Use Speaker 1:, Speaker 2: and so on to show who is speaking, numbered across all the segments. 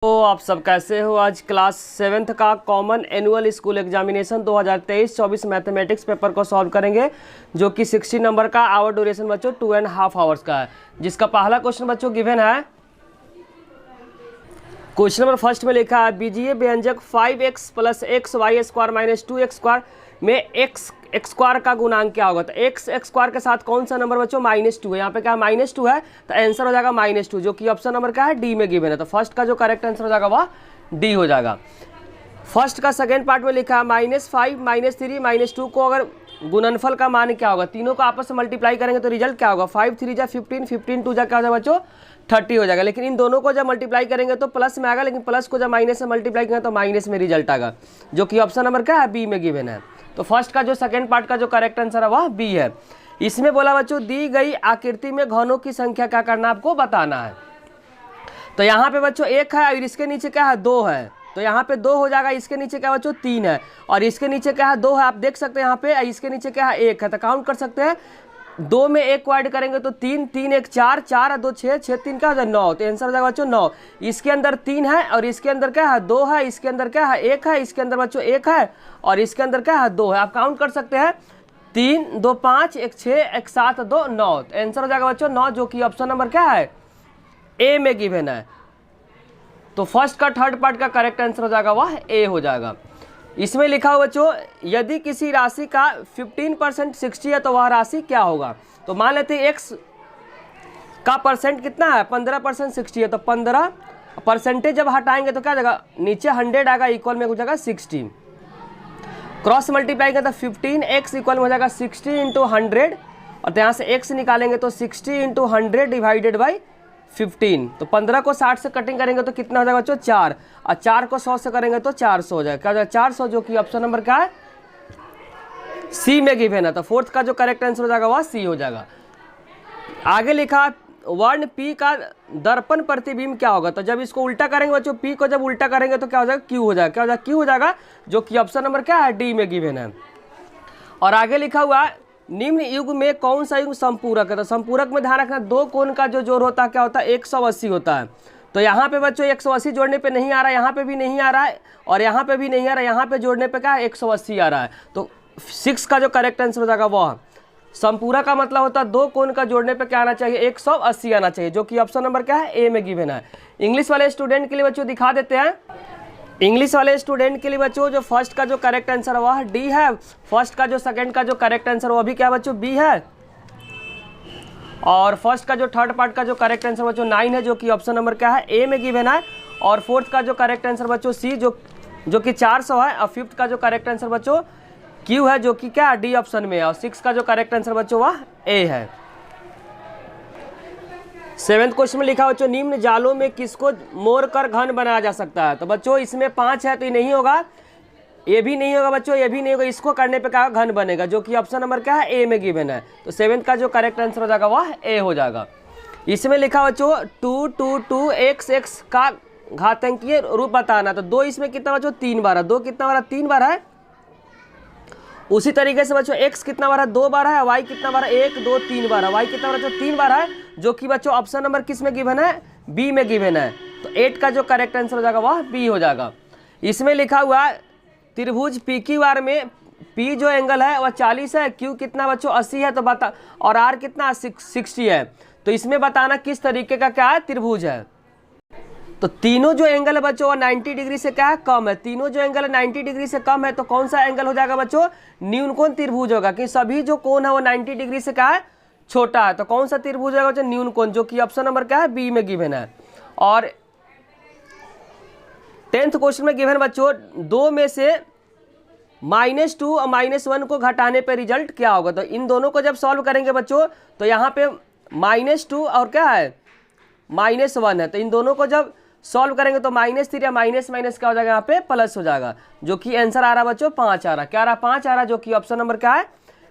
Speaker 1: तो आप सब कैसे हो। आज क्लास 7th का common annual school examination 2023-24 mathematics paper को सॉल्व करेंगे, जो कि 60 नंबर का। आवर ड्यूरेशन बच्चों 2.5 आवर्स का है, जिसका पहला क्वेश्चन बच्चों गिवन है। क्वेश्चन नंबर फर्स्ट में लिखा है बीजीय व्यंजक 5x + x y² - 2x² में x स्क्वायर का गुणांक क्या होगा। तो x स्क्वायर के साथ कौन सा नंबर बच्चों -2 है। यहाँ पे क्या -2 है, तो आंसर हो जाएगा -2, जो कि ऑप्शन नंबर क्या है डी में गिवन है। तो फर्स्ट का जो करेक्ट आंसर हो जाएगा वह डी हो जाएगा। फर्स्ट का सेकेंड पार्ट में लिखा है -5 - 3 - 2 को अगर गुणनफल का मान क्या होगा। तीनों को आपस में मल्टीप्लाई करेंगे तो रिजल्ट क्या होगा। 5 3 जा 15, 15 2 जा क्या हो जाएगा बच्चों 30 हो जाएगा। लेकिन इन दोनों को जब मल्टीप्लाई करेंगे तो प्लस में आएगा, लेकिन प्लस को जब माइनस से मल्टीप्लाई करेंगे तो माइनस में रिजल्ट आएगा, जो कि ऑप्शन नंबर क्या है बी में गिवन है। तो फर्स्ट का जो सेकंड पार्ट का जो करेक्ट आंसर है वह बी है। इसमें बोला बच्चों दी गई आकृति में घनों की संख्या क्या करना आपको बताना है। तो यहाँ पे बच्चों 1 है और इसके नीचे क्या है 2 है, तो यहाँ पे 2 हो जाएगा। इसके नीचे क्या बच्चों 3 है और इसके नीचे क्या है 2 है। आप देख सकते हैं यहाँ पे इसके नीचे क्या है 1 है, तो काउंट कर सकते हैं। 2 में 1 को ऐड करेंगे तो 3 3 1 4 4 और 2 6 6 3 क्या हो जाएगा 9, तो आंसर हो जाएगा बच्चों 9। इसके अंदर 3 है और इसके अंदर क्या है 2 है, इसके अंदर क्या है 1 है, इसके अंदर बच्चों 1 है और इसके अंदर क्या है 2 है। आप काउंट कर सकते हैं 3 2 5 1 6 1 7 2 9, तो आंसर हो जाएगा बच्चों 9, जो कि ऑप्शन नंबर क्या है ए में गिवन है। तो फर्स्ट का थर्ड पार्ट का करेक्ट आंसर हो जाएगा वह ए हो जाएगा। इसमें लिखा हुआ बच्चों यदि किसी राशि का 15% 60 है तो वह राशि क्या होगा। तो मान लेते हैं x का परसेंट कितना है 15% 60 है, तो 15 परसेंटेज जब हटाएंगे तो क्या जाएगा नीचे 100 आएगा, इक्वल में हो जाएगा 60। क्रॉस मल्टीप्लाई करें तो 15x इक्वल में हो जाएगा 60 × 100 और यहाँ से x निकालेंगे तो 60 × 100 डिवाइडेड बाई 15। तो 15 को 60 से कटिंग करेंगे तो कितना हो जाएगा बच्चों 4 और 4 को 100 से करेंगे तो 400 हो जाएगा। क्या हो जाएगा 400, जो कि ऑप्शन नंबर क्या है सी में गिवन है। तो फोर्थ का जो करेक्ट आंसर हो जाएगा वह सी हो जाएगा। आगे लिखा वर्ण P का दर्पण प्रतिबिंब क्या होगा। तो जब इसको उल्टा करेंगे बच्चों P को जब उल्टा करेंगे तो क्या हो जाएगा Q हो जाएगा। क्या हो जाएगा Q हो जाएगा, जो कि ऑप्शन नंबर क्या है डी में गिवन है। और आगे लिखा हुआ निम्न युग में कौन सा युग संपूरक है। तो संपूरक में ध्यान रखना दो कोण का जो जोड़ होता है क्या होता है 180 होता है। तो यहाँ पे बच्चों 180 जोड़ने पे नहीं आ रहा है, यहाँ पे भी नहीं आ रहा है और यहाँ पे भी नहीं आ रहा है, यहाँ पे जोड़ने पे क्या है 180 आ रहा है। तो 6 का जो करेक्ट आंसर हो जाएगा वह संपूरक का मतलब होता है दो कोण का जोड़ने पे क्या आना चाहिए 180 आना चाहिए, जो कि ऑप्शन नंबर क्या है ए में गिवन है। इंग्लिश वाले स्टूडेंट के लिए बच्चों दिखा देते हैं। इंग्लिश वाले स्टूडेंट के लिए बच्चों जो फर्स्ट का जो करेक्ट आंसर वह डी है, फर्स्ट का जो सेकंड का जो करेक्ट आंसर वह भी क्या बच्चों बी है, और फर्स्ट का जो थर्ड पार्ट का जो करेक्ट आंसर बच्चों 9 है, जो कि ऑप्शन नंबर क्या है ए में गिवन है। और फोर्थ का जो करेक्ट आंसर बच्चों सी जो कि 400 है। और फिफ्थ का जो करेक्ट आंसर बच्चों क्यू है, जो कि क्या डी ऑप्शन में है। और 6 का जो करेक्ट आंसर बच्चों वह ए है। 7th क्वेश्चन में लिखा बच्चों निम्न जालों में किसको मोड़ कर घन बनाया जा सकता है। तो बच्चों इसमें 5 है तो ये नहीं होगा, ये भी नहीं होगा बच्चों, ये भी नहीं होगा। इसको करने पे क्या घन बनेगा, जो कि ऑप्शन नंबर क्या है ए में गिवन है। तो 7th का जो करेक्ट आंसर हो जाएगा वह ए हो जाएगा। इसमें लिखा बच्चों 2 2 2 x का घातांकीय रूप बताना। तो 2 इसमें कितना बच्चों 3 बार है, 2 कितना बार है 3 बार है। उसी तरीके से बच्चों x कितना बार है 2 बार है, y कितना बार है 1 2 3 बार है, y कितना बार है 3 बार है, जो कि बच्चों ऑप्शन नंबर किस में गिवन है बी में गिवन है। तो 8 का जो करेक्ट आंसर हो जाएगा वह बी हो जाएगा। इसमें लिखा हुआ त्रिभुज पी क्यू आर में P जो एंगल है वह 40 है, Q कितना बच्चों 80 है, तो बता और R कितना 60 है। तो इसमें बताना किस तरीके का क्या है त्रिभुज है। तो तीनों जो एंगल है बच्चों 90 डिग्री से क्या है कम है, तीनों जो एंगल है 90 डिग्री से कम है, तो कौन सा एंगल हो जाएगा बच्चों न्यून कोण त्रिभुज होगा, कि सभी जो कोण है वो 90 डिग्री से क्या है छोटा है। तो कौन सा त्रिभुज होगा बच्चों न्यून कोण, जो कि ऑप्शन नंबर क्या है बी में गिवन है। और 10th क्वेश्चन में गिवन बच्चों 2 में से -2 और -1 को घटाने पे रिजल्ट क्या होगा। तो इन दोनों को जब सॉल्व करेंगे बच्चों तो यहाँ पे -2 और क्या है -1 है, तो इन दोनों को जब सॉल्व करेंगे तो -3 या माइनस क्या हो जाएगा यहाँ पे प्लस हो जाएगा, जो कि आंसर आ रहा है बच्चों 5 आ रहा है। क्या आ रहा 5 आ रहा है, जो कि ऑप्शन नंबर क्या है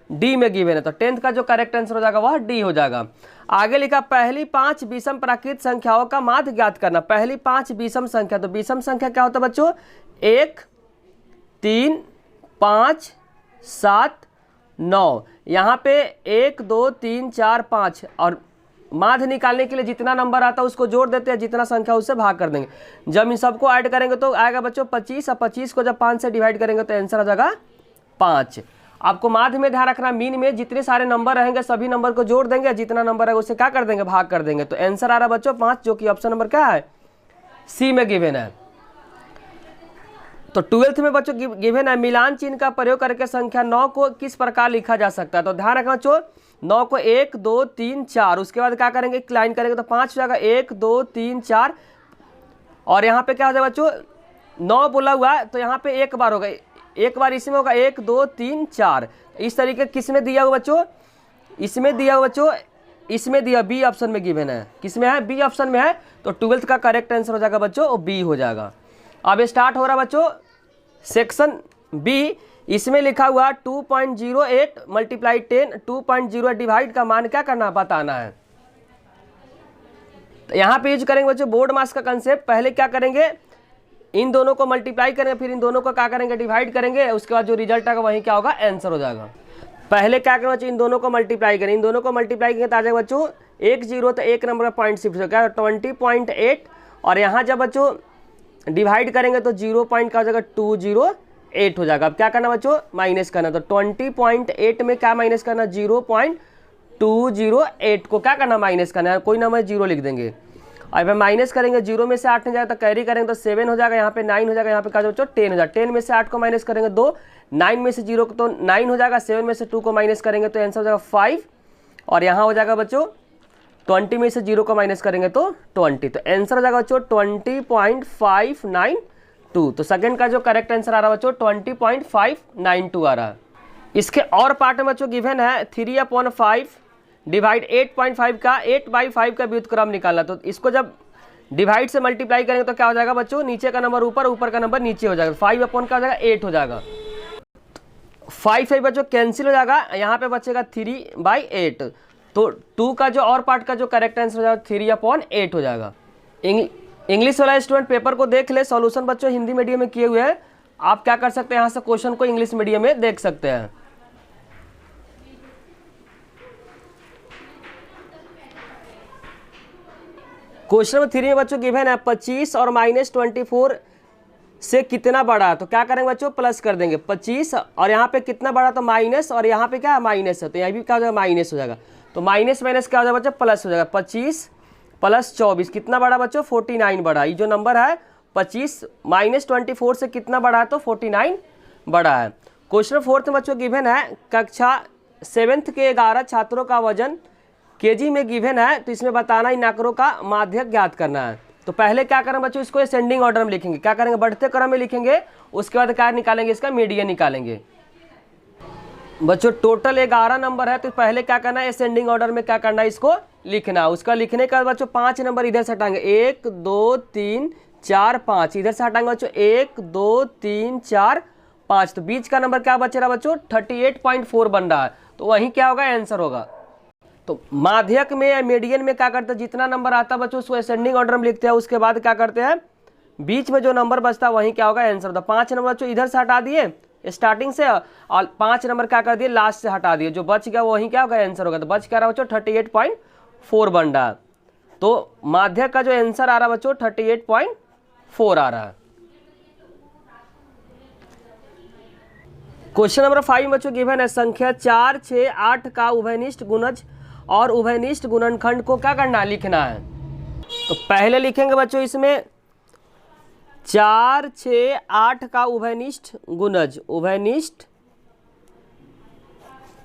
Speaker 1: डी में गिवन है। तो 10th का जो करेक्ट आंसर हो जाएगा वह डी हो जाएगा। आगे लिखा पहली 5 विषम प्राकृत संख्याओं का माध्य ज्ञात करना। पहली 5 विषम संख्या, तो विषम संख्या क्या होता है बच्चों 1 3 5 7 9। यहाँ पे 1 2 3 4 5 और माध्य निकालने के लिए जितना नंबर आता है उसको जोड़ देते हैं, जितना संख्या उससे भाग कर देंगे। जब इन सबको ऐड करेंगे तो आएगा बच्चों 25, और 25 को जब 5 से डिवाइड करेंगे तो आंसर आ जाएगा 5। आपको माध्य में ध्यान रखना, मीन में जितने सारे नंबर रहेंगे सभी नंबर को जोड़ देंगे, जितना नंबर है उससे क्या कर देंगे, भाग कर देंगे। तो आंसर आ रहा है बच्चों 5, जो कि ऑप्शन नंबर क्या है, सी में गिवन है। तो 12th में बच्चों गिवन है मिलान चिन्ह का प्रयोग करके संख्या 9 को किस प्रकार लिखा जा सकता है। तो ध्यान रखना बच्चों, 9 को 1 2 3 4, उसके बाद क्या करेंगे, एक लाइन करेंगे तो 5 हो जाएगा, 1 2 3 4, और यहाँ पे क्या हो जाएगा बच्चों 9 बोला हुआ है तो यहाँ पे एक बार होगा, एक बार इसमें होगा 1 2 3 4। इस तरीके किसमें दिया हुआ बच्चों, इसमें दिया हुआ बच्चों, इसमें दिया, बी ऑप्शन में गिवन है, किसमें है, बी ऑप्शन में है। तो 12th का करेक्ट आंसर हो जाएगा बच्चों वो बी हो जाएगा। अब स्टार्ट हो रहा बच्चों सेक्शन बी, इसमें लिखा हुआ 2.08 मल्टीप्लाई 10, 2.08 डिवाइड का मान क्या करना, बताना है। तो यहाँ पे यूज करेंगे बच्चों बोर्ड मास का कंसेप्ट। पहले क्या करेंगे, इन दोनों को मल्टीप्लाई करेंगे, फिर इन दोनों को क्या करेंगे, डिवाइड करेंगे, उसके बाद जो रिजल्ट आएगा वही क्या होगा, आंसर हो जाएगा। पहले क्या करेंगे बच्चों, इन दोनों को मल्टीप्लाई करें, इन दोनों को मल्टीप्लाई करेंगे तो आ जाएगा बच्चों 1 0, तो एक नंबर का पॉइंट शिफ्ट हो जाएगा 20.8, और यहाँ जब बच्चों डिवाइड करेंगे तो 0 पॉइंट का हो जाएगा 208 हो जाएगा। अब क्या करना बच्चों, माइनस करना, तो 20.8 में क्या माइनस करना, 0.208 को क्या करना, माइनस करना है, कोई नंबर 0 लिख देंगे। अब माइनस करेंगे, 0 में से 8 नहीं जाएगा तो कैरी करेंगे तो 7 हो जाएगा, यहाँ पे 9 हो जाएगा, यहाँ पे क्या बच्चों 10 हो जाएगा। 10 में से 8 को माइनस करेंगे 2, 9 में से 0 तो 9 हो जाएगा, 7 में से 2 को माइनस करेंगे तो आंसर हो जाएगा 5, और यहाँ हो जाएगा बच्चों 20 में से 0 को माइनस करेंगे तो 20, तो आंसर हो जाएगा बच्चों 20.592। तो सेकंड का जो करेक्ट आंसर आ रहा है बच्चों 20.592 आ रहा है। इसके और पार्ट में बच्चों गिवन है 3/5 डिवाइड 8.5 का 8/5 का व्युत्क्रम निकालना। तो इसको जब डिवाइड से मल्टीप्लाई करेंगे तो क्या हो जाएगा बच्चों, नीचे का नंबर ऊपर, ऊपर का नंबर नीचे हो जाएगा, 5 का हो जाएगा 8 हो जाएगा, 5 बच्चों कैंसिल हो जाएगा, यहाँ पे बचेगा 3/8। तो 2 का जो और पार्ट का जो करेक्ट आंसर हो जाएगा 3/8 हो जाएगा। इंग्लिश वाला स्टूडेंट पेपर को देख ले, सॉल्यूशन बच्चों हिंदी मीडियम में किए हुए हैं, आप क्या कर सकते हैं, यहाँ से क्वेश्चन को इंग्लिश मीडियम में देख सकते हैं। क्वेश्चन नंबर 3 में बच्चों गिवन है 25 और -24 से कितना बड़ा, तो क्या करेंगे बच्चों, प्लस कर देंगे 25, और यहाँ पे कितना बड़ा तो माइनस, और यहाँ पे क्या माइनस है तो यहाँ भी क्या हो जाएगा, माइनस हो जाएगा। तो माइनस माइनस क्या हो जाएगा बच्चों, प्लस हो जाएगा। 25 + 24 कितना बड़ा बच्चों, 49 बड़ा। ये जो नंबर है 25 -24 से कितना बड़ा है तो 49 बड़ा है। क्वेश्चन 4 में बच्चों गिवन है कक्षा 7th के 11 छात्रों का वजन केजी में गिवन है, तो इसमें बताना इन आंकड़ों का माध्यक ज्ञात करना है। तो पहले क्या करें बच्चों, इसको असेंडिंग ऑर्डर में लिखेंगे, क्या करेंगे, बढ़ते क्रम में लिखेंगे, उसके बाद क्या निकालेंगे, इसका मीडियन निकालेंगे। बच्चों टोटल 11 नंबर है, तो पहले क्या करना है, असेंडिंग ऑर्डर में क्या करना है, इसको लिखना। उसका लिखने के बाद बच्चों 5 नंबर इधर से हटाएंगे, 1 2 3 4 5, इधर से हटाएंगे बच्चों 1 2 3 4 5, तो बीच का नंबर क्या बच रहा है बच्चों, 38.4 बन रहा है, तो वहीं क्या होगा, आंसर होगा। तो माध्यक में या मीडियन में क्या करते हैं, जितना नंबर आता है बच्चों उसको असेंडिंग ऑर्डर में लिखते हैं, उसके बाद क्या करते हैं, बीच में जो नंबर बचता है वहीं क्या होगा, आंसर होता है। 5 नंबर बच्चों इधर से हटा दिए स्टार्टिंग से, और 5 नंबर क्या कर दिए, लास्ट से हटा दिए, जो बच गया वहीं क्या होगा, आंसर होगा। तो बच क्या रहा बच्चों, 38.4 बन रहा है। तो माध्यक का जो आंसर आ रहा है बच्चों 38.4 आ रहा है। क्वेश्चन नंबर 5 बच्चों गिवन है संख्या 4 6 8 का उभयनिष्ठ गुणज और उभयनिष्ठ गुणनखंड को क्या करना है, लिखना है। तो पहले लिखेंगे बच्चों इसमें 4 6 8 का उभयनिष्ठ गुणज, उभयनिष्ठ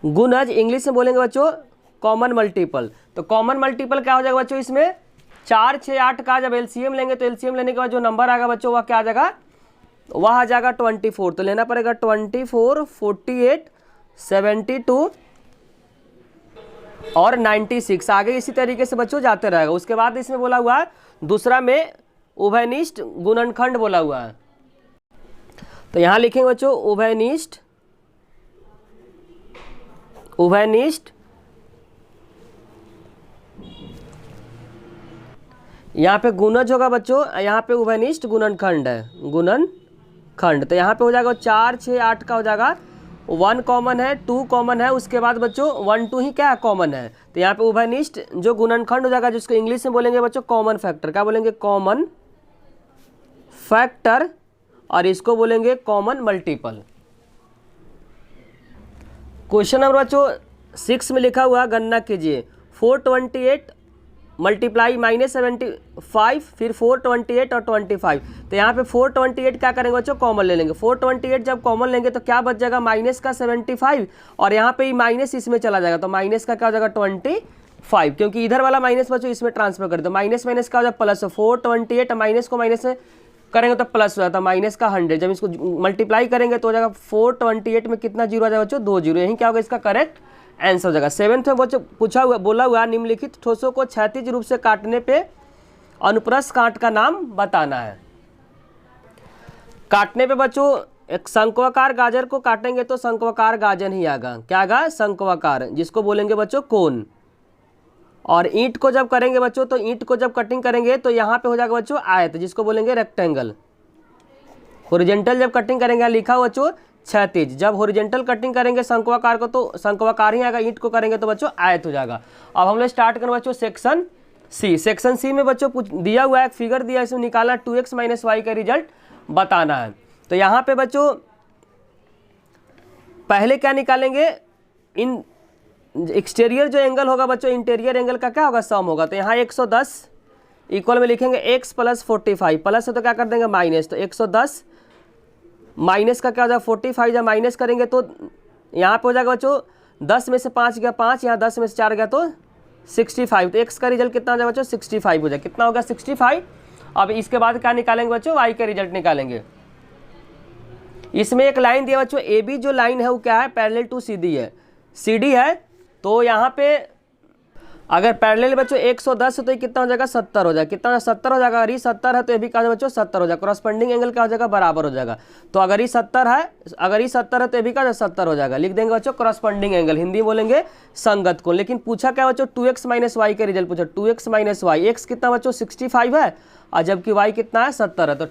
Speaker 1: गुणज इंग्लिश में बोलेंगे बच्चों कॉमन मल्टीपल। तो कॉमन मल्टीपल क्या हो जाएगा बच्चों, इसमें 4 6 8 का जब एलसीएम लेंगे तो एलसीएम लेने के बाद जो नंबर आएगा बच्चों वह क्या आ जाएगा, वह आ जाएगा 24। तो लेना पड़ेगा 24 48 72 और 96, आगे इसी तरीके से बच्चों जाते रहेगा। उसके बाद इसमें बोला हुआ है दूसरा में उभयनिष्ठ गुणनखंड बोला हुआ है, तो यहां लिखेंगे बच्चों उभयनिष्ठ, उभयनिष्ठ, यहाँ पे गुणज होगा बच्चों, यहाँ पे उभयनिष्ठ गुणनखंड है, गुणनखंड। तो यहाँ पे हो जाएगा 4 6 8 का हो जाएगा 1 कॉमन है, 2 कॉमन है, उसके बाद बच्चों 1 2 ही क्या कॉमन है। तो यहाँ पे उभयनिष्ठ जो गुणनखंड हो जाएगा, जिसको इंग्लिश में बोलेंगे बच्चों कॉमन फैक्टर। क्या बोलेंगे? कॉमन फैक्टर, और इसको बोलेंगे कॉमन मल्टीपल। क्वेश्चन नंबर बच्चों 6 में लिखा हुआ गणना कीजिए 428 मल्टीप्लाई -75, फिर 428 और 25। तो यहाँ पे 428 क्या करेंगे बच्चों? कॉमन ले लेंगे। 428 जब कॉमन लेंगे तो क्या बच जाएगा? माइनस का 75, और यहाँ पे माइनस इसमें चला जाएगा, तो माइनस का क्या हो जाएगा? 25, क्योंकि इधर वाला माइनस बच्चों इसमें ट्रांसफर कर दो। माइनस माइनस का हो जाएगा प्लस। 428 माइनस को माइनस में करेंगे तो प्लस हो जाता है, माइनस का 100। जब इसको मल्टीप्लाई करेंगे तो हो जाएगा 428 में कितना जीरो आ जाएगा बच्चों? 2 जीरो। यही क्या होगा? इसका करेक्ट आंसर हो जाएगा। 7th में बच्चों पूछा हुआ बोला हुआ निम्नलिखित ठोसों को क्षैतिज रूप से काटने पे अनुप्रस्थ काट का नाम बताना है। काटने पे बच्चों एक शंक्वाकार गाजर को काटेंगे तो शंक्वाकार गाजर ही आएगा। क्या आएगा? शंक्वाकार, जिसको बोलेंगे बच्चों कोन। और ईंट को जब करेंगे बच्चों, तो ईंट को जब कटिंग करेंगे तो यहाँ पे हो जाएगा बच्चों आयत, जिसको बोलेंगे रेक्टेंगल। हॉरिजॉन्टल जब कटिंग करेंगे, लिखा हुआ बच्चों क्षैतिज। जब हॉरिजॉन्टल कटिंग करेंगे शंक्वाकार को तो शंक्वाकार ही आएगा, ईंट को करेंगे तो बच्चों आयत हो जाएगा। अब हम लोग स्टार्ट करें बच्चों सेक्शन सी। सेक्शन सी में बच्चों दिया हुआ है एक फिगर दिया है, इसमें निकालना 2x - y का रिजल्ट बताना है। तो यहाँ पे बच्चों पहले क्या निकालेंगे? इन एक्सटीरियर जो एंगल होगा बच्चों, इंटीरियर एंगल का क्या होगा? सम होगा। तो यहाँ 110 इक्वल में लिखेंगे x + 45, प्लस है तो क्या कर देंगे? माइनस। तो 110 माइनस का क्या हो जाएगा? 45। जब माइनस करेंगे तो यहाँ पे हो जाएगा बच्चों 10 में से 5 गया 5, यहाँ 10 में से 4 गया तो 65। तो x का रिजल्ट कितना हो जाएगा बच्चों? 65 हो जाएगा। कितना होगा? 65। अब इसके बाद क्या निकालेंगे बच्चों? y का रिजल्ट निकालेंगे। इसमें एक लाइन दिया बच्चों AB, जो लाइन है वो क्या है? पैरेलल टू CD है। CD है तो यहाँ पे अगर पैरेलल बच्चों 110 है तो ये कितना हो जाएगा? 70 हो जाएगा। कितना 70 हो जाएगा? अगर ये 70 है तो ये भी क्या हो जाएगा बच्चों? 70 हो जाएगा। क्रॉसपेंडिंग एंगल क्या हो जाएगा? बराबर हो जाएगा। तो अगर ये 70 है, अगर ये 70 है तो ये भी क्या 70 हो जाएगा। लिख देंगे बच्चों क्रॉसपेंडिंग एंगल, हिंदी बोलेंगे संगत कोण। लेकिन पूछा क्या बच्चों? 2x - y का रिजल्ट पूछा। 2x - y, x कितना बच्चों? 65 है, और जबकि y कितना है? 70 है। तो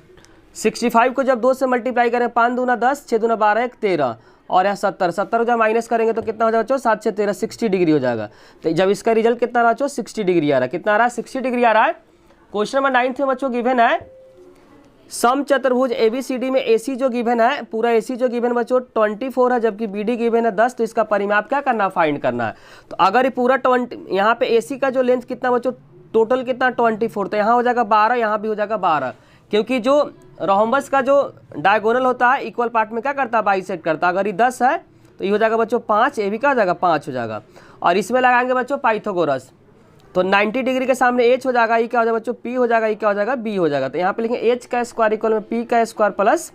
Speaker 1: 65 को जब 2 से मल्टीप्लाई करें, 5 दूना 10, 6 दूना 12, 1 13, और यहाँ 70 जब माइनस करेंगे तो कितना हो जाएगा बच्चों? 7 से 13 60 डिग्री हो जाएगा। तो जब इसका रिजल्ट कितना रहा बच्चों? 60 डिग्री आ रहा है। कितना आ रहा है? 60 डिग्री आ रहा है। क्वेश्चन नंबर 9 में बच्चों गिवन है समचतुर्भुज ABCD में AC जो गिवन है, पूरा AC जो गिवन बच्चों 24 है, जबकि BD गिवन है 10। तो इसका परिमाप क्या करना है? फाइंड करना है। तो अगर ये पूरा 20, यहाँ पे AC का जो लेंथ कितना बच्चों? टोटल कितना? 24। तो यहाँ हो जाएगा 12, यहाँ भी हो जाएगा 12, क्योंकि जो रोम्बस का जो डायगोनल होता है इक्वल पार्ट में क्या करता है? बाइसेक्ट करता है। अगर ये 10 है तो ये हो जाएगा बच्चों 5, ये भी क्या हो जाएगा? 5 हो जाएगा। और इसमें लगाएंगे बच्चों पाइथागोरस, तो 90 डिग्री के सामने h हो जाएगा, ये क्या हो जाएगा बच्चों? p हो जाएगा, ये क्या हो जाएगा? b हो जाएगा। तो यहाँ पे लिखेंगे h का स्क्वायर इक्वल में p का स्क्वायर प्लस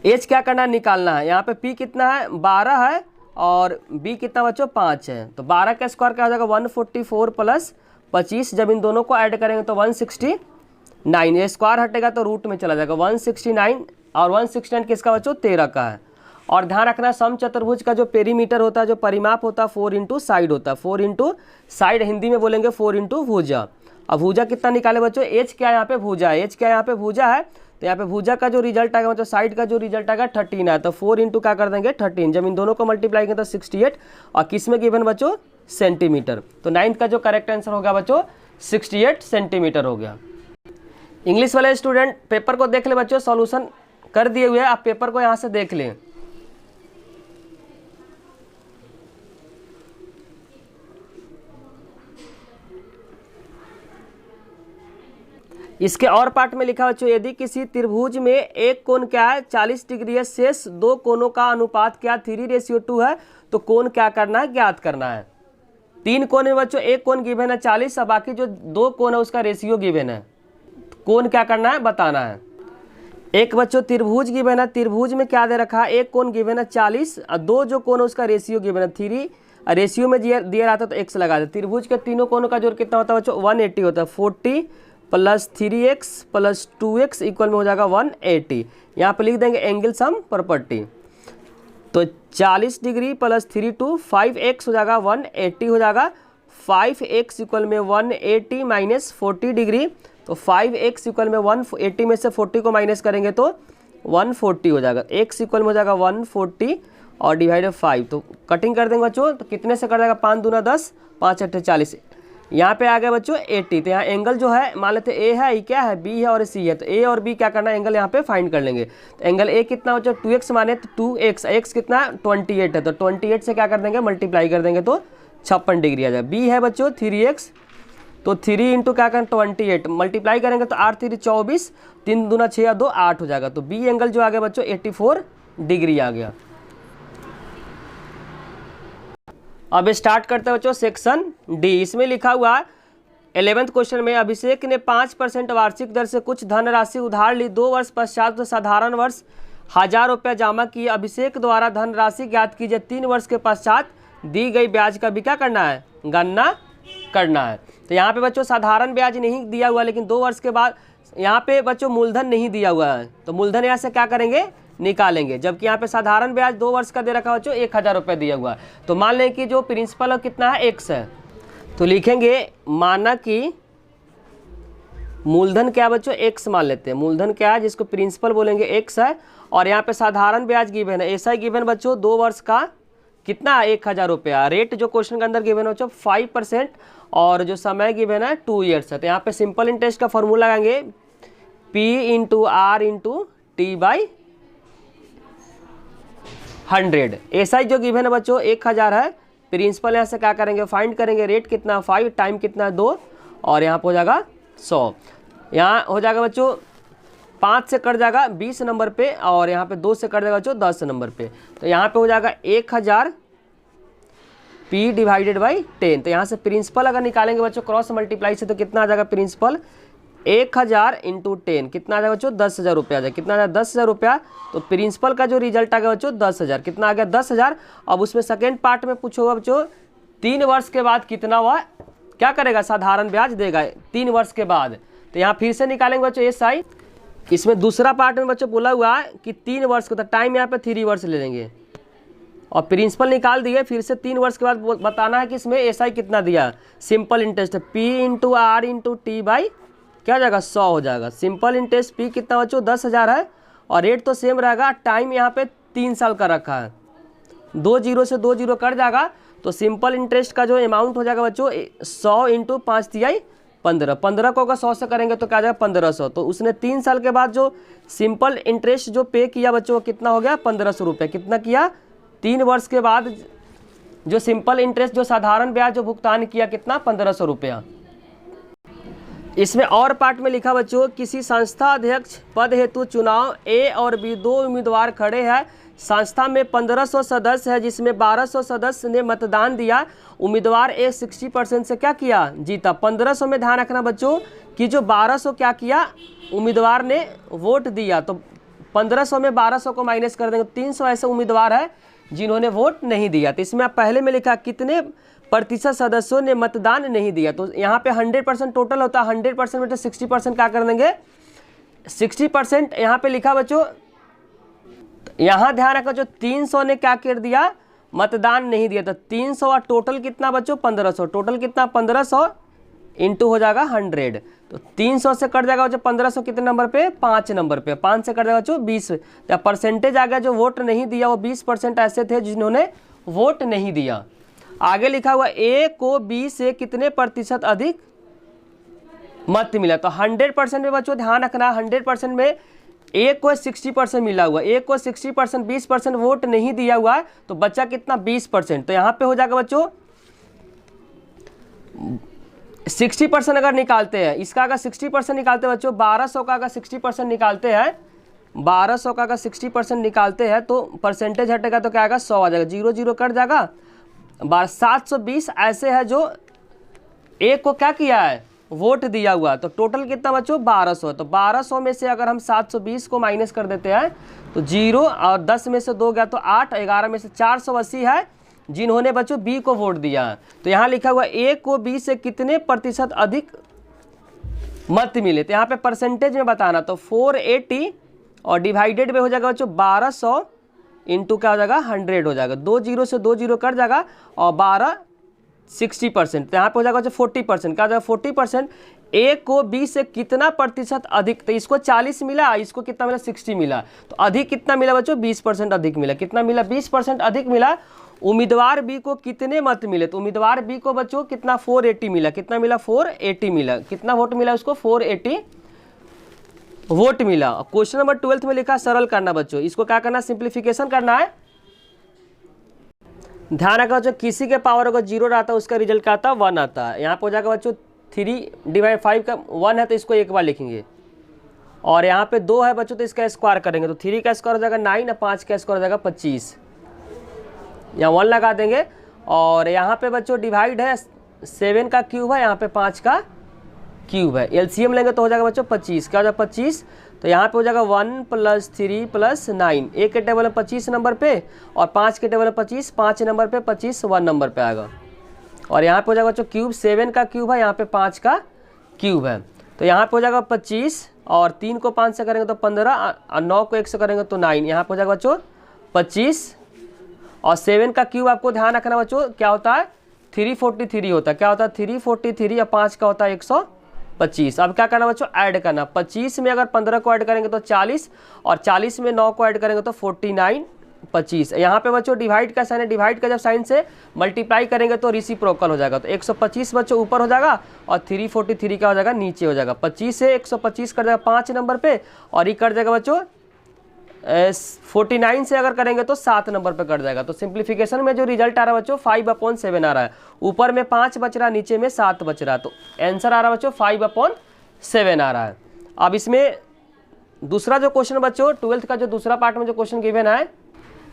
Speaker 1: h क्या करना है? निकालना है। यहाँ पे p कितना है? 12 है, और b कितना बच्चों? 5 है। तो 12 का स्क्वायर क्या हो जाएगा? 144 प्लस 25। जब इन दोनों को ऐड करेंगे तो 169, ये स्क्वायर हटेगा तो रूट में चला जाएगा 169, और 169 किसका बच्चों? 13 का है। और ध्यान रखना समचतुर्भुज का जो पेरीमीटर होता है, जो परिमाप होता है, 4 इंटू साइड होता है। 4 इंटू साइड हिंदी में बोलेंगे 4 इंटू भुजा। अब भुजा कितना निकाले बच्चों? h क्या यहाँ पे? भुजा है। h क्या यहाँ पे? भुजा है। तो यहाँ पे भुजा का जो रिजल्ट आएगा मतलब साइड का जो रिजल्ट आएगा 13 है। तो 4 इंटू क्या कर देंगे? 13। जब इन दोनों को मल्टीप्लाई करें तो 68, और किस में गिवन बच्चों? सेंटीमीटर। तो 9th का जो करेक्ट आंसर होगा बच्चों 68 सेंटीमीटर हो गया। इंग्लिश वाले स्टूडेंट पेपर को देख ले बच्चों, सॉल्यूशन कर दिए हुए, आप पेपर को यहाँ से देख लें। इसके और पार्ट में लिखा बच्चों, यदि किसी त्रिभुज में एक कोण क्या है? 40 डिग्री है, शेष दो कोणों का अनुपात क्या 3:2 है, तो कोण क्या करना है? ज्ञात करना है। 3 कोण में बच्चों एक कोण गिवन है 40, और बाकी जो 2 कोण है उसका रेशियो गिवन है। कोण क्या करना है? बताना है। एक बच्चों त्रिभुज गिवन है, त्रिभुज में क्या दे रखा है? एक कोण गिवन है 40, और 2 जो कोण है उसका रेशियो गिवन है 3। रेशियो में दिया रहता तो x लगा दे। त्रिभुज के तीनों कोणों का जोड़ कितना होता है बच्चों? 180 होता है। 40 plus 3x plus 2x equal में हो जाएगा 180। यहाँ पे लिख देंगे एंगल सम प्रॉपर्टी। तो 40 डिग्री प्लस 3 टू 5x हो जाएगा 180 हो जाएगा। 5x इक्वल में 180 माइनस 40 डिग्री, तो 5x इक्वल में 180 में से 40 को माइनस करेंगे तो 140 हो जाएगा। x इक्वल में हो जाएगा 140, और डिवाइडेड 5, तो कटिंग कर देंगे बच्चों तो कितने से कर जाएगा, 5 दूना 10, 5 अट्ठे 40। यहाँ पे आ गया बच्चों 80, तो यहाँ एंगल जो है मान लेते ए है, ई क्या है, बी है और सी है, तो ए और बी क्या करना है, एंगल यहाँ पे फाइंड कर लेंगे। तो एंगल ए कितना बच्चों 2x माने तो 2x, x कितना 28 है, तो 28 से क्या कर देंगे मल्टीप्लाई कर देंगे तो 56 डिग्री आ जाएगा। बी है बच्चों 3x, तो 3 इंटू क्या करें 28 मल्टीप्लाई करेंगे तो 8 3 24, 3 दूना 6 2 8 हो जाएगा। तो बी एंगल जो आ गया बच्चों 84 डिग्री आ गया। अब स्टार्ट करते हैं बच्चों सेक्शन डी। इसमें लिखा हुआ 11th क्वेश्चन में अभिषेक ने 5% वार्षिक दर से कुछ धनराशि उधार ली, 2 वर्ष पश्चात तो साधारण वर्ष 1000 रुपया जमा किए। अभिषेक द्वारा धनराशि ज्ञात कीजिए, 3 वर्ष के पश्चात दी गई ब्याज का भी क्या करना है, गणना करना है। तो यहाँ पे बच्चों साधारण ब्याज नहीं दिया हुआ, लेकिन 2 वर्ष के बाद यहाँ पे बच्चों मूलधन नहीं दिया हुआ है, तो मूलधन यहाँ से क्या करेंगे निकालेंगे, जबकि यहाँ पे साधारण ब्याज 2 वर्ष का दे रखा है बच्चों 1000 रुपये दिया हुआ है। तो मान लें कि जो प्रिंसिपल है कितना है x है, तो लिखेंगे माना कि मूलधन क्या है बच्चों x मान लेते हैं, मूलधन क्या है जिसको प्रिंसिपल बोलेंगे x है, और यहाँ पे साधारण ब्याज गिवन है, ऐसा ही गिवन बच्चों 2 वर्ष का कितना 1000 रुपया। रेट जो क्वेश्चन के अंदर गिवन है बच्चों 5%, और जो समय गिवन है 2 ईयर्स है। तो यहाँ पे सिंपल इंटरेस्ट का फॉर्मूला लगाएंगे P into R into T by 100। ऐसा ही जो गिवन है बच्चों 1000 है, प्रिंसिपल यहाँ से क्या करेंगे फाइंड करेंगे, रेट कितना 5, टाइम कितना 2, और यहाँ पर हो जाएगा 100। यहाँ हो जाएगा बच्चों 5 से कट जाएगा 20 नंबर पे, और यहाँ पे 2 से कट जाएगा बच्चों 10 नंबर पे। तो यहाँ पे हो जाएगा 1000 P डिवाइडेड बाई 10। तो यहाँ से प्रिंसिपल अगर निकालेंगे बच्चों क्रॉस मल्टीप्लाई से, तो कितना आ जाएगा प्रिंसिपल 1000 इंटू 10 कितना आ जाएगा बच्चों 10,000 रुपया आ जाएगा। कितना आ जाएगा 10,000 रुपया। तो प्रिंसिपल का जो रिजल्ट आ गया बच्चों 10,000, कितना आ गया 10,000। अब उसमें सेकेंड पार्ट में पूछोगा बच्चों 3 वर्ष के बाद कितना हुआ, क्या करेगा साधारण ब्याज देगा 3 वर्ष के बाद। तो यहाँ फिर से निकालेंगे बच्चों SI। इसमें दूसरा पार्ट में बच्चों बोला हुआ है कि 3 वर्ष को, तो टाइम यहाँ पे 3 वर्ष ले लेंगे, और प्रिंसिपल निकाल दिए। फिर से 3 वर्ष के बाद बताना है कि इसमें SI कितना दिया, सिंपल इंटरेस्ट है P into R into T by क्या हो जाएगा 100 हो जाएगा। सिंपल इंटरेस्ट P कितना बच्चों 10,000 है, और रेट तो सेम रहेगा, टाइम यहाँ पे 3 साल का रखा है, 2 जीरो से 2 जीरो कट जाएगा। तो सिंपल इंटरेस्ट का जो अमाउंट हो जाएगा बच्चों 100 इंटू 5 तिहाई 15, 15 को अगर 100 से करेंगे तो क्या आ जाएगा 1500। तो उसने 3 साल के बाद जो सिंपल इंटरेस्ट जो पे किया बच्चों कितना हो गया 1500 रुपये। कितना किया 3 वर्ष के बाद जो सिंपल इंटरेस्ट जो साधारण ब्याज जो भुगतान किया कितना 1500 रुपया। इसमें और पार्ट में लिखा बच्चों किसी संस्था अध्यक्ष पद हेतु चुनाव A और B 2 उम्मीदवार खड़े हैं। संस्था में 1500 सदस्य है, जिसमें 1200 सदस्य ने मतदान दिया। उम्मीदवार A 60% से क्या किया जीता। 1500 में ध्यान रखना बच्चों कि जो 1200 क्या किया उम्मीदवार ने वोट दिया, तो 1500 में 1200 को माइनस कर देंगे, 300 ऐसे उम्मीदवार है जिन्होंने वोट नहीं दिया। तो इसमें पहले में लिखा कितने प्रतिशत सदस्यों ने मतदान नहीं दिया, तो यहाँ पे 100% टोटल होता है, 100% में तो 60% क्या कर देंगे 60% यहाँ पे लिखा बच्चों। यहाँ ध्यान रखो जो 300 ने क्या कर दिया मतदान नहीं दिया, तो 300 और टोटल कितना बच्चों 1500, टोटल कितना 1500 इंटू हो जाएगा 100। तो 300 से कट जाएगा बच्चों 1500 कितने नंबर पे 5 नंबर पे, 5 से कट जाएगा बच्चों 20। तो परसेंटेज आ गया जो वोट नहीं दिया वो 20% ऐसे थे जिन्होंने वोट नहीं दिया। आगे लिखा हुआ A को B से कितने प्रतिशत अधिक मत मिला, तो 100% में बच्चों ध्यान रखना 100% में A को 60% मिला हुआ, A को 60% 20% वोट नहीं दिया हुआ है, तो बच्चा कितना 20%। तो यहाँ पे हो जाएगा बच्चों 60% अगर निकालते हैं, इसका अगर 60% निकालते हैं बच्चों 1200 का अगर 60% निकालते हैं, 1200 का अगर 60% निकालते हैं तो परसेंटेज हटेगा तो क्या आएगा 100 आ जाएगा, 0 0 कट जाएगा। 720 ऐसे है जो A को क्या किया है वोट दिया हुआ, तो टोटल कितना बच्चों 1200। तो 1200 में से अगर हम 720 को माइनस कर देते हैं तो 0 और 10 में से 2 गया तो 8, 11 में से 480 है जिन्होंने बच्चों B को वोट दिया है। तो यहाँ लिखा हुआ A को B से कितने प्रतिशत अधिक मत मिले, तो यहाँ पे परसेंटेज में बताना, तो 480 और डिवाइडेड में हो जाएगा बच्चों 1200 इंटू क्या हो जाएगा 100 हो जाएगा, 2 जीरो से 2 जीरो कट जाएगा, और 12 60%। तो यहाँ पे हो जाएगा 40%, क्या हो जाएगा 40%। ए को बी से कितना प्रतिशत अधिक, तो इसको 40 मिला, इसको कितना मिला 60 मिला, तो अधिक कितना मिला बच्चों 20% अधिक मिला। कितना मिला 20% अधिक मिला। उम्मीदवार बी को कितने मत मिले, तो उम्मीदवार बी को बच्चों कितना 480 मिला। कितना मिला 480 मिला। कितना वोट मिला उसको 480 वोट मिला। क्वेश्चन नंबर 12 में लिखा सरल करना बच्चों, इसको क्या करना सिंप्लीफिकेशन करना है। ध्यान रखा बच्चों किसी के पावर अगर 0 रहता है उसका रिजल्ट क्या आता है 1 आता है। यहाँ पे हो जाएगा बच्चों 3/5 का 1 है तो इसको एक बार लिखेंगे, और यहाँ पे 2 है बच्चों तो इसका स्क्वायर करेंगे तो 3 का स्क्वायर हो जाएगा 9 और 5 का स्क्वायर हो जाएगा 25। यहाँ 1 लगा देंगे, और यहाँ पे बच्चों डिवाइड है 7 का क्यूब है, यहाँ पे 5 का क्यूब है। एलसीएम लेंगे तो हो जाएगा बच्चों 25। क्या हो जाएगा 25, तो यहाँ पे हो जाएगा 1 + 3 + 9। एक के टेबल में 25 नंबर पे, और 5 के टेबल में 25, 5 नंबर पे 25 1 नंबर पे आएगा। और यहाँ पे हो जाएगा बच्चों क्यूब 7 का क्यूब है, यहाँ पे 5 का क्यूब है, तो यहाँ पे हो जाएगा 25, और 3 को 5 से करेंगे तो 15, और 9 को 1 से करेंगे तो 9। यहाँ पे हो जाएगा बच्चों 25, और 7 का क्यूब आपको ध्यान रखना बच्चों क्या होता है 343 होता है। क्या होता है 343, और 5 का होता है 125। अब क्या करना बच्चों ऐड करना। 25 में अगर 15 को ऐड करेंगे तो 40, और 40 में 9 को ऐड करेंगे तो 49 25। यहाँ पे बच्चों डिवाइड का साइन है, डिवाइड का जब साइन से मल्टीप्लाई करेंगे तो रेसिप्रोकल हो जाएगा, तो 125 बच्चों ऊपर हो जाएगा, और 343 का हो जाएगा नीचे हो जाएगा। 25 से 125 कर जाएगा 5 नंबर पे, और ये कर जाएगा बच्चों 49 से अगर करेंगे तो 7 नंबर पे कट जाएगा। तो सिंप्लीफिकेशन में जो रिजल्ट आ रहा है बच्चों 5/7 आ रहा है। ऊपर में 5 बच रहा है, नीचे में 7 बच रहा है, तो आंसर आ रहा है बच्चों 5/7 आ रहा है। अब इसमें दूसरा जो क्वेश्चन बच्चों 12th का जो दूसरा पार्ट में जो क्वेश्चन गिवन है,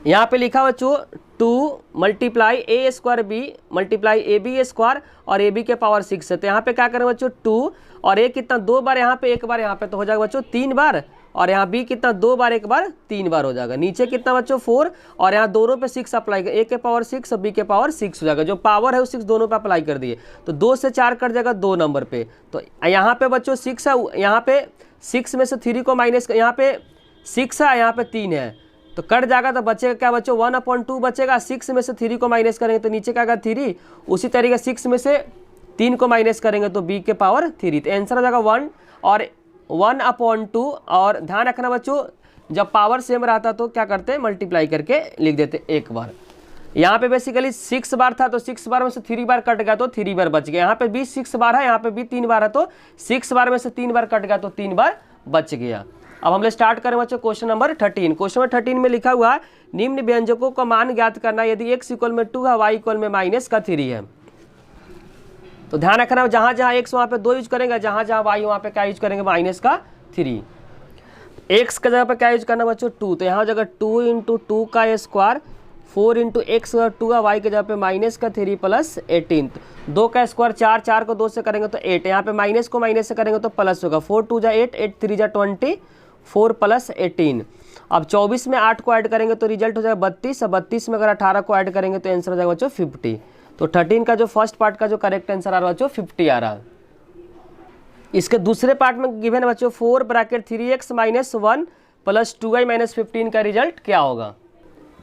Speaker 1: यहाँ पे लिखा बच्चों 2 × a² b × ab² और ab के पावर 6 है। तो यहाँ पे क्या करें बच्चों 2 और a कितना 2 बार यहाँ पे 1 बार यहाँ पे, तो हो जाएगा बच्चों 3 बार, और यहाँ b कितना 2 बार 1 बार 3 बार हो जाएगा। नीचे कितना बच्चों 4, और यहाँ दोनों पे 6 अप्लाई कर, a के पावर 6 और b के पावर 6 हो जाएगा। जो पावर है वो 6 दोनों पे अप्लाई कर दिए, तो 2 से 4 कट जाएगा 2 नंबर पे। तो यहाँ पे बच्चों 6 है, यहाँ पे 6 में से 3 को माइनस, यहाँ पे 6 है, यहाँ पे 3 है, तो कट जाएगा, तो बचेगा क्या बच्चों 1/2 बचेगा। 6 में से 3 को माइनस करेंगे तो नीचे क्या आएगा 3। उसी तरीके 6 में से 3 को माइनस करेंगे तो b के पावर 3, तो आंसर हो जाएगा 1 और 1/2। और ध्यान रखना बच्चों जब पावर सेम रहता तो क्या करते मल्टीप्लाई करके लिख देते एक बार। यहाँ पे बेसिकली 6 बार था तो 6 बार में से 3 बार कट गया तो 3 बार बच गया। यहाँ पे भी 6 बार है, यहाँ पे भी 3 बार है, तो 6 बार में से 3 बार कट गया तो 3 बार बच गया। अब हम लोग स्टार्ट करें बच्चों क्वेश्चन नंबर 13। क्वेश्चन नंबर 13 में लिखा हुआ है निम्न व्यंजकों का मान ज्ञात करना यदि x = 2 है, y = -3 है। तो ध्यान रखना जहाँ जहाँ x वहाँ पे 2 यूज करेंगे, जहाँ जहाँ y वहाँ पे क्या यूज करेंगे -3। x का जगह पे क्या यूज करना बच्चों 2, तो यहाँ हो जाएगा 2 × 2 का स्क्वायर, 4 × x 2 है, y के जगह पे -3 + 18। 2 का स्क्वायर 4, 4 को 2 से करेंगे तो 8, यहाँ पे माइनस को माइनस से करेंगे तो प्लस होगा। 4 × 2 = 8, 8 × 3 = 20, 4 + 18। अब 24 में 8 को ऐड करेंगे तो रिजल्ट हो जाएगा 32, और 32 में अगर 18 को ऐड करेंगे तो आंसर हो जाएगा बच्चों 50। तो 13 का जो फर्स्ट पार्ट का जो करेक्ट आंसर आ रहा है बच्चों 50 आ रहा है। इसके दूसरे पार्ट में गिवन है बच्चों 4 × 3x - 1 + 2y - 15 का रिजल्ट क्या होगा।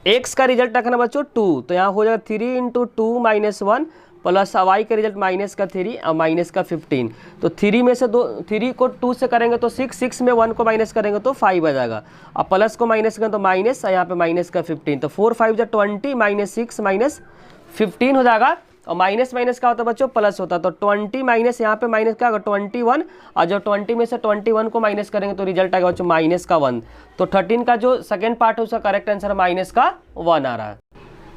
Speaker 1: x का रिजल्ट रखना बच्चों 2, तो यहाँ हो जाएगा 3 × 2 - 1 प्लस y का रिजल्ट -3 और -15। तो 3 में से 3 को 2 से करेंगे तो 6, 6 में 1 को माइनस करेंगे तो 5 आ जाएगा, अब प्लस को माइनस करेंगे तो माइनस, यहाँ पे -15। तो 4 × 5 = 20, -6 -15 हो जाएगा, और माइनस माइनस का होता है बच्चों प्लस होता है। तो 20 माइनस यहाँ पे माइनस क्या होगा 21, और जो 20 में से 21 को माइनस करेंगे तो रिजल्ट आएगा बच्चों -1। तो 13 का जो सेकेंड पार्ट है उसका करेक्ट आंसर -1 आ रहा है।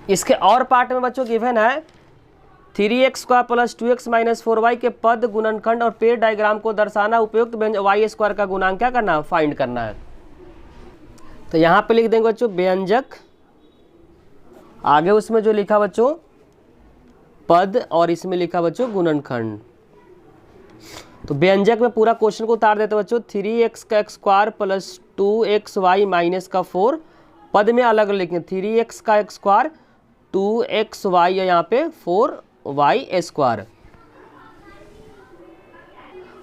Speaker 1: इसके और पार्ट में बच्चों गिवन है 3x² + 2x - 4y के पद गुणनखंड और पेड़ डायग्राम को दर्शाना, उपयुक्त y² का गुणांक क्या करना है फाइंड करना है। तो यहाँ पे लिख देंगे बच्चों व्यंजक, आगे उसमें जो लिखा बच्चों पद, और इसमें लिखा बच्चों गुणनखंड। तो व्यंजक में पूरा क्वेश्चन को उतार देते बच्चों 3x² + 2xy - 4, पद में अलग लिखें 3x² 2xy यहाँ पे 4y²,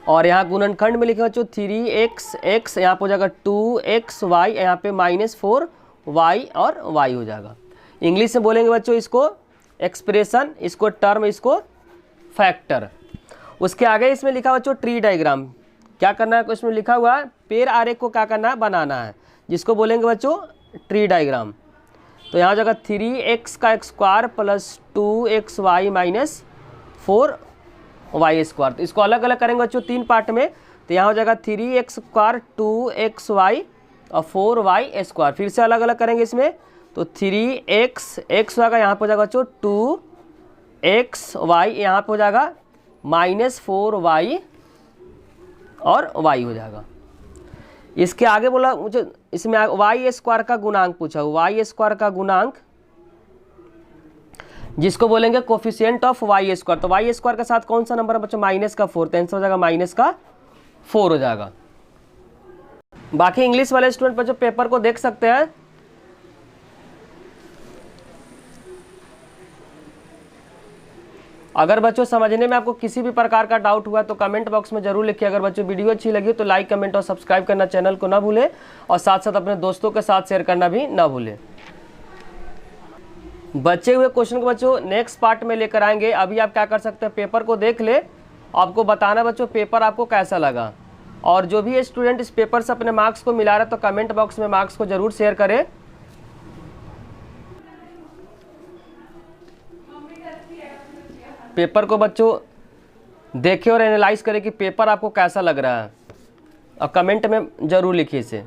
Speaker 1: और यहाँ गुणनखंड में लिखे बच्चों 3x यहाँ पे हो जाएगा 2xy, यहाँ पे -4y और y हो जाएगा। इंग्लिश में बोलेंगे बच्चों इसको एक्सप्रेशन, इसको टर्म, इसको फैक्टर। उसके आगे इसमें लिखा हुआ बच्चों ट्री डायग्राम। क्या करना है, इसमें लिखा हुआ है पेड़ आरेख को क्या करना है, बनाना है, जिसको बोलेंगे बच्चों ट्री डायग्राम। तो यहाँ हो जाएगा 3x का square plus 2xy minus 4y²। तो इसको अलग अलग करेंगे बच्चों 3 पार्ट में। तो यहाँ हो जाएगा 3x स्क्वायर 2xy और 4y²। फिर से अलग अलग करेंगे इसमें, तो 3x होगा, यहाँ पर हो जाएगा बच्चों 2xy, यहाँ पर हो जाएगा माइनस 4y और y हो जाएगा। इसके आगे बोला मुझे इसमें y² का गुणांक पूछा, y² का गुणांक जिसको बोलेंगे कोफिशिएंट ऑफ y²। तो y² के साथ कौन सा नंबर है बच्चों, माइनस का 4। तो आंसर हो जाएगा माइनस का 4 हो जाएगा। बाकी इंग्लिश वाले स्टूडेंट बच्चों पेपर को देख सकते हैं। अगर बच्चों समझने में आपको किसी भी प्रकार का डाउट हुआ तो कमेंट बॉक्स में जरूर लिखिए। अगर बच्चों वीडियो अच्छी लगी तो लाइक, कमेंट और सब्सक्राइब करना चैनल को ना भूलें, और साथ साथ अपने दोस्तों के साथ शेयर करना भी ना भूलें। बचे हुए क्वेश्चन को बच्चों नेक्स्ट पार्ट में लेकर आएंगे। अभी आप क्या कर सकते हैं, पेपर को देख ले, आपको बताना बच्चों पेपर आपको कैसा लगा। और जो भी स्टूडेंट इस पेपर से अपने मार्क्स को मिला रहा है तो कमेंट बॉक्स में मार्क्स को जरूर शेयर करें। पेपर को बच्चों देखें और एनालाइज करें कि पेपर आपको कैसा लग रहा है, और कमेंट में ज़रूर लिखिए इसे।